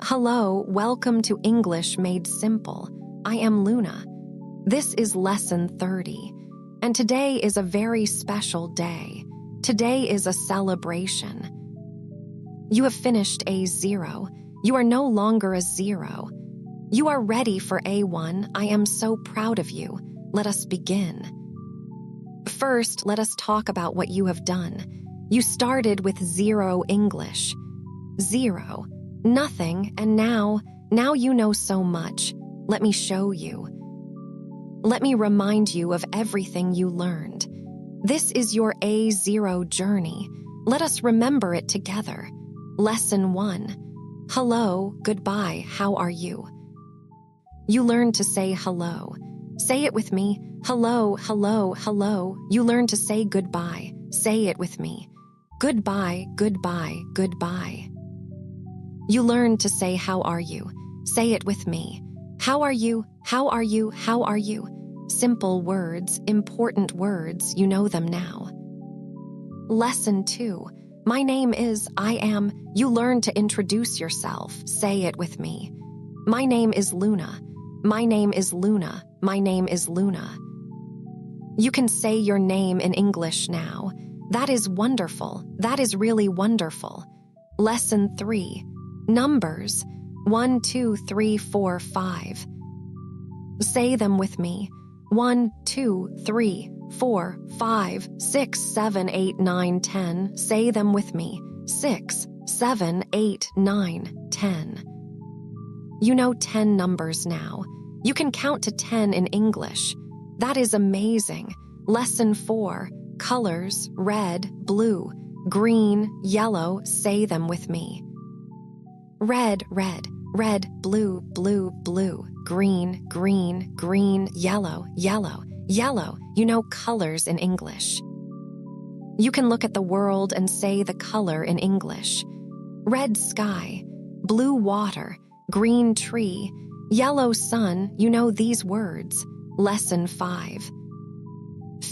Hello, welcome to English Made Simple. I am Luna. This is Lesson 30, and today is a very special day. Today is a celebration. You have finished A0. You are no longer a 0. You are ready for A1. I am so proud of you. Let us begin. First, let us talk about what you have done. You started with 0 English. 0. Nothing, and now you know so much. Let me show you. Let me remind you of everything you learned. This is your A0 journey. Let us remember it together. Lesson 1. Hello, goodbye, how are you? You learned to say hello. Say it with me. Hello, hello, hello. You learned to say goodbye. Say it with me. Goodbye, goodbye, goodbye. You learned to say how are you? Say it with me. How are you? How are you? How are you? Simple words, important words, you know them now. Lesson 2. My name is, I am. You learned to introduce yourself. Say it with me. My name is Luna. My name is Luna. My name is Luna. You can say your name in English now. That is wonderful. That is really wonderful. Lesson 3. Numbers 1, 2, 3, 4, 5. Say them with me. 1, 2, 3, 4, 5, 6, 7, 8, 9, 10. Say them with me. 6, 7, 8, 9, 10. You know 10 numbers now. You can count to 10 in English. That is amazing. Lesson 4. Colors, red, blue, green, yellow. Say them with me. Red, red, red, blue, blue, blue, green, green, green, yellow, yellow, yellow. You know colors in English. You can look at the world and say the color in English. Red sky, blue water, green tree, yellow sun. You know these words. Lesson 5.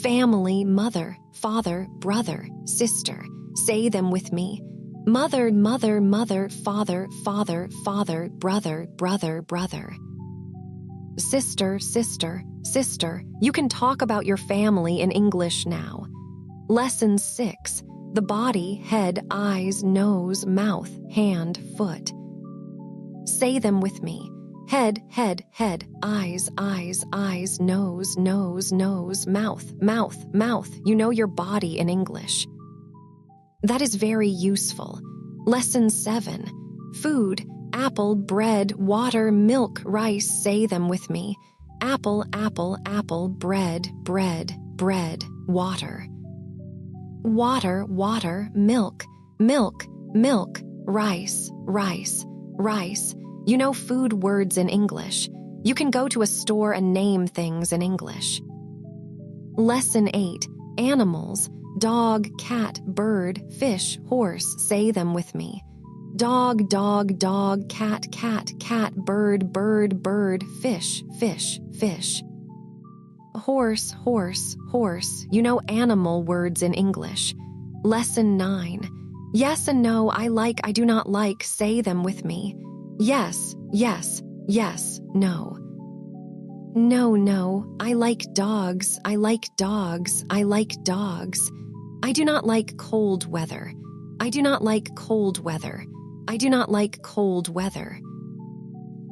Family, mother, father, brother, sister. Say them with me. Mother, mother, mother, father, father, father, brother, brother, brother. Sister, sister, sister. You can talk about your family in English now. Lesson 6. The body, head, eyes, nose, mouth, hand, foot. Say them with me. Head, head, head, eyes, eyes, eyes, nose, nose, nose, mouth, mouth, mouth. You know your body in English. That is very useful. Lesson 7. Food, apple, bread, water, milk, rice. Say them with me. Apple, apple, apple, bread, bread, bread, water. Water, water, milk, milk, milk, rice, rice, rice. You know food words in English. You can go to a store and name things in English. Lesson 8. Animals. Dog, cat, bird, fish, horse. Say them with me. Dog, dog, dog, cat, cat, cat, bird, bird, bird, fish, fish, fish. Horse, horse, horse. You know animal words in English. Lesson 9. Yes and no, I like, I do not like. Say them with me. Yes, yes, yes, no. No, no, I like dogs, I like dogs, I like dogs. I do not like cold weather. I do not like cold weather. I do not like cold weather.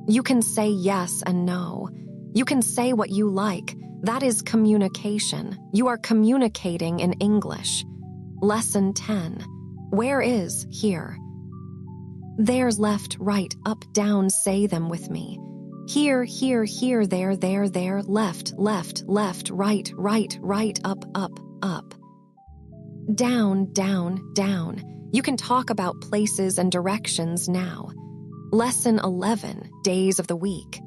You can say yes and no. You can say what you like. That is communication. You are communicating in English. Lesson 10. Where is here? There's left, right, up, down. Say them with me. Here, here, here, there, there, there, left, left, left, right, right, right, up, up, up. Down, down, down. You can talk about places and directions now. Lesson 11. Days of the week.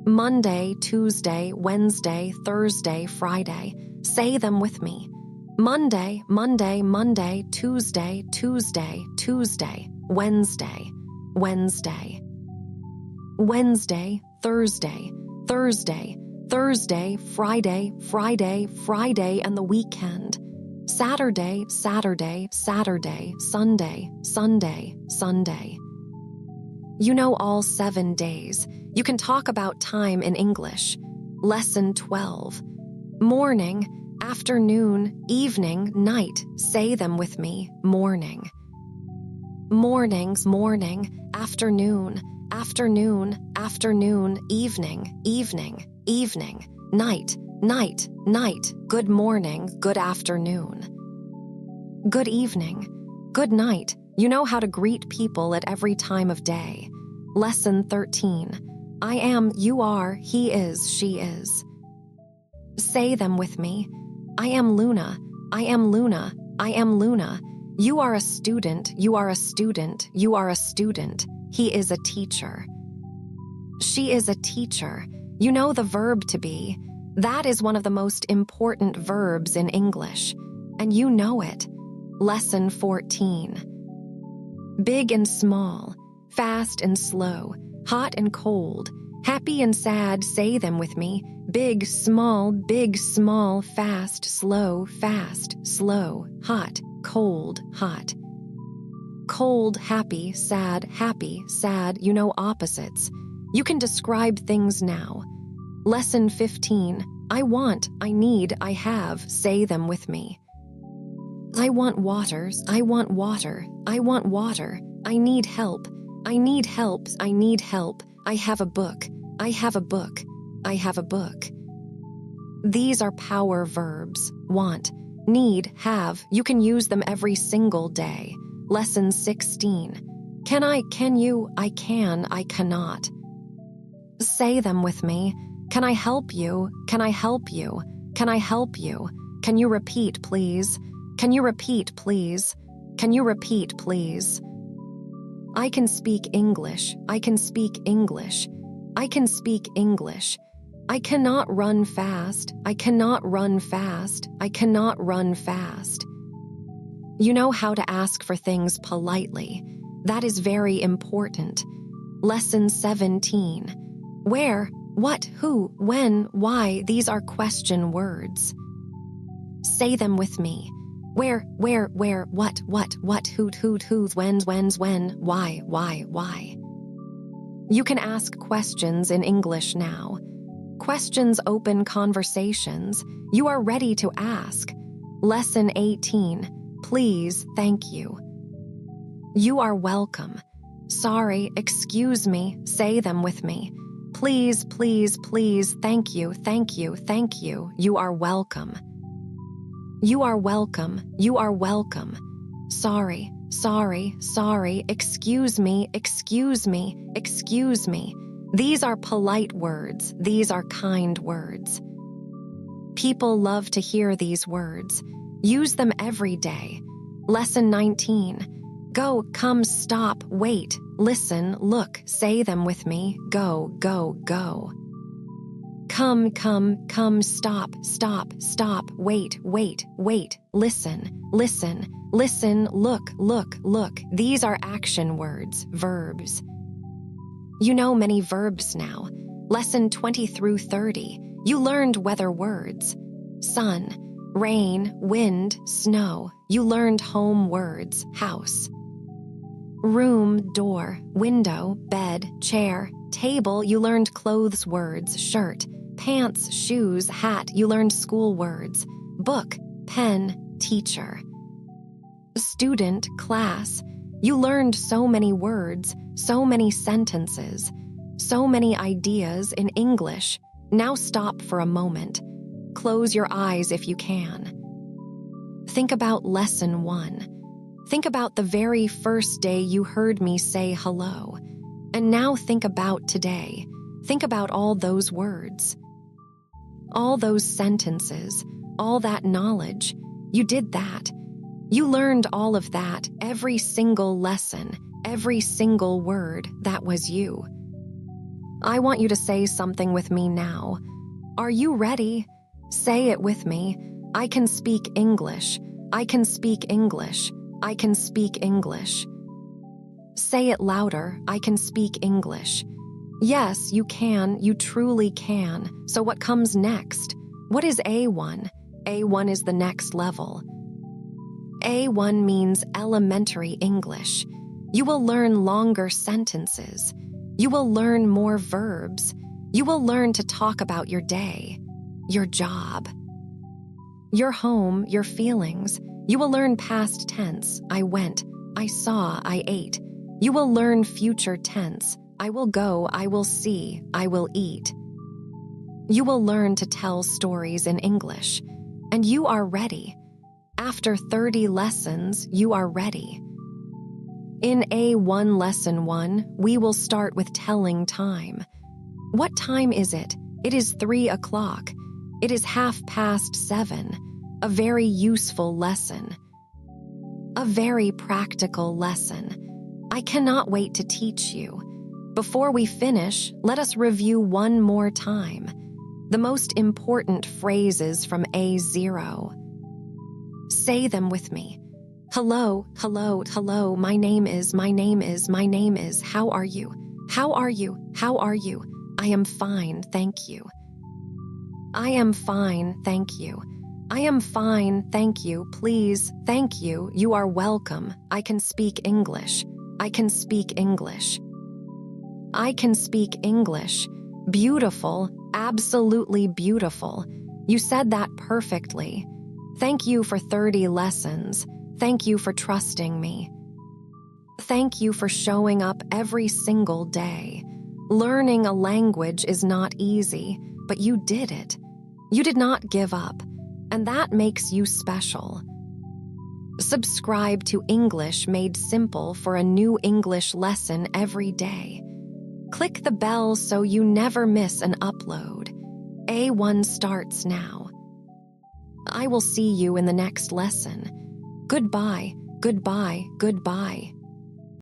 Monday, Tuesday, Wednesday, Thursday, Friday. Say them with me. Monday, Monday, Monday, Tuesday, Tuesday, Tuesday, Wednesday, Wednesday. Wednesday, Thursday, Thursday, Thursday, Friday, Friday, Friday, and the weekend. Saturday, Saturday, Saturday, Sunday, Sunday, Sunday. You know all 7 days. You can talk about time in English. Lesson 12. Morning, afternoon, evening, night. Say them with me. Morning. Mornings, morning, afternoon, afternoon, afternoon, evening, evening, evening, night, night, night, good morning, good afternoon. Good evening, good night. You know how to greet people at every time of day. Lesson 13. I am, you are, he is, she is. Say them with me. I am Luna, I am Luna, I am Luna. You are a student, you are a student, you are a student. He is a teacher. She is a teacher. You know the verb to be. That is one of the most important verbs in English, and you know it. Lesson 14. Big and small, fast and slow, hot and cold, happy and sad. Say them with me. Big, small, fast, slow, hot, cold, hot. Cold, happy, sad, you know opposites. You can describe things now. Lesson 15. I want, I need, I have. Say them with me. I want water, I want water, I want water. I need help, I need help, I need help. I have a book, I have a book, I have a book. These are power verbs. Want, need, have. You can use them every single day. Lesson 16. Can I, can you, I can, I cannot. Say them with me. Can I help you? Can I help you? Can I help you? Can you repeat, please? Can you repeat, please? Can you repeat, please? I can speak English. I can speak English. I can speak English. I cannot run fast. I cannot run fast. I cannot run fast. You know how to ask for things politely. That is very important. Lesson 17. Where, what, who, when, why. These are question words. Say them with me. Where, what, who, when's, when, why. You can ask questions in English now. Questions open conversations. You are ready to ask. Lesson 18. Please, thank you. You are welcome. Sorry, excuse me. Say them with me. Please, thank you, thank you, thank you. You are welcome. You are welcome, you are welcome. Sorry, excuse me, excuse me. These are polite words, these are kind words. People love to hear these words. Use them every day. Lesson 19. Go, come, stop, wait, listen, look. Say them with me. Go. Come, stop, wait, listen, look. These are action words, verbs. You know many verbs now. Lesson 20 through 30. You learned weather words. Sun, rain, wind, snow. You learned home words, house. Room, door, window, bed, chair, table. You learned clothes words, shirt, pants, shoes, hat. You learned school words, book, pen, teacher. Student, class. You learned so many words, so many sentences, so many ideas in English. Now stop for a moment. Close your eyes if you can. Think about lesson 1. Think about the very first day you heard me say hello. And now think about today. Think about all those words. All those sentences, all that knowledge. You did that. You learned all of that, every single lesson, every single word. That was you. I want you to say something with me now. Are you ready? Say it with me. I can speak English. I can speak English. I can speak English. Say it louder. I can speak English. Yes, you can. You truly can. So what comes next? What is A1? A1 is the next level. A1 means elementary English. You will learn longer sentences. You will learn more verbs. You will learn to talk about your day, your job, your home, your feelings. You will learn past tense. I went, I saw, I ate. You will learn future tense. I will go, I will see, I will eat. You will learn to tell stories in English. And you are ready. After 30 lessons, you are ready. In A1 Lesson 1, we will start with telling time. What time is it? It is 3 o'clock. It is 7:30. A very useful lesson. A very practical lesson. I cannot wait to teach you. Before we finish, let us review one more time. The most important phrases from A0. Say them with me. Hello, hello, hello, my name is, how are you? How are you? How are you? I am fine, thank you. I am fine, thank you. I am fine, thank you, please, thank you, you are welcome, I can speak English. I can speak English. I can speak English. Beautiful, absolutely beautiful. You said that perfectly. Thank you for 30 lessons. Thank you for trusting me. Thank you for showing up every single day. Learning a language is not easy, but you did it. You did not give up, and that makes you special. Subscribe to English Made Simple for a new English lesson every day. Click the bell so you never miss an upload. A1 starts now. I will see you in the next lesson. Goodbye, goodbye, goodbye.